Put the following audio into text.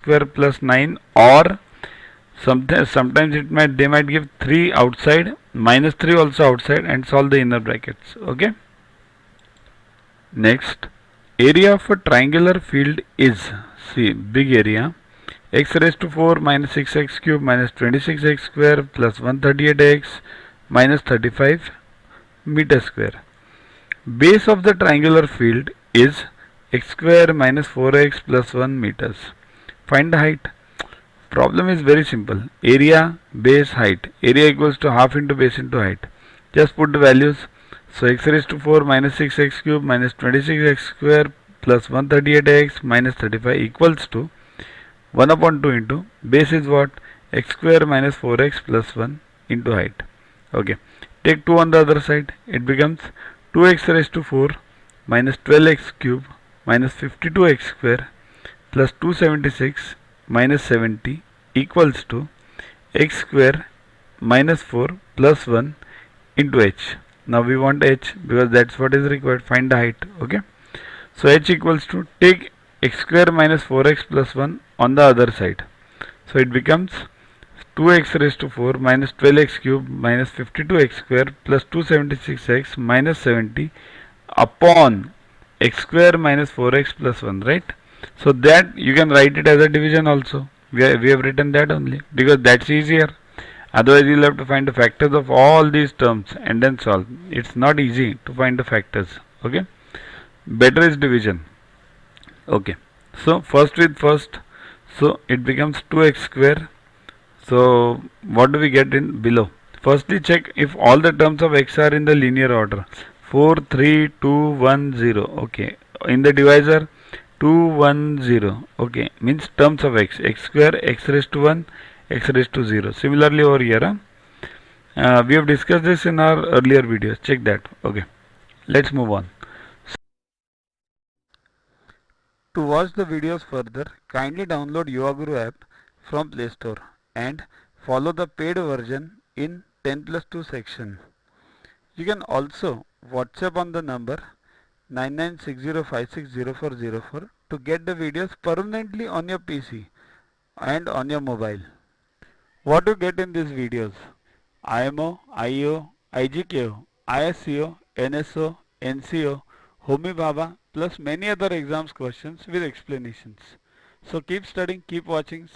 square plus 9, or sometimes they might give 3 outside, minus 3 also outside, and solve the inner brackets. Okay. Next, area of a triangular field is, see, big area, x raised to 4 minus 6x cube minus 26x square plus 138x minus 35 meter square. Base of the triangular field is x square minus 4x plus 1 meters. Find the height. Problem is very simple. Area, base, height. Area equals to half into base into height. Just put the values. So x raised to 4 minus 6x cube minus 26x square plus 138x minus 35 equals to 1 upon 2 into base is what? X square minus 4x plus 1 into height. Okay. Take 2 on the other side. It becomes 2x raised to 4 minus 12x cube minus 52x square plus 276 minus 70 equals to x square minus 4 plus 1 into h. Now we want h because that's what is required. Find the height. Okay. So h equals to, take x square minus 4x plus 1 on the other side. So it becomes 2x raised to 4 minus 12x cube minus 52x square plus 276x minus 70 upon x square minus 4x plus 1, right? So that you can write it as a division also. We have written that only because that's easier. Otherwise you'll have to find the factors of all these terms and then solve. It's not easy to find the factors. Okay. Better is division. Okay. So first with first. So it becomes 2x square. So what do we get in below? Firstly check if all the terms of x are in the linear order. 4, 3, 2, 1, 0. Okay. In the divisor 2, 1, 0. Okay. Means terms of x. X square, x raised to 1, x raised to 0. Similarly over here, we have discussed this in our earlier videos. Check that. Okay. Let's move on. To watch the videos further, kindly download YuvaGuru app from Play Store and follow the paid version in 10+2 section. You can also WhatsApp on the number 9960560404 to get the videos permanently on your PC and on your mobile. What you get in these videos? IMO, IO, IGKO, ISCO, NSO, NCO, Homi Bhabha, plus many other exams questions with explanations. So keep studying, keep watching.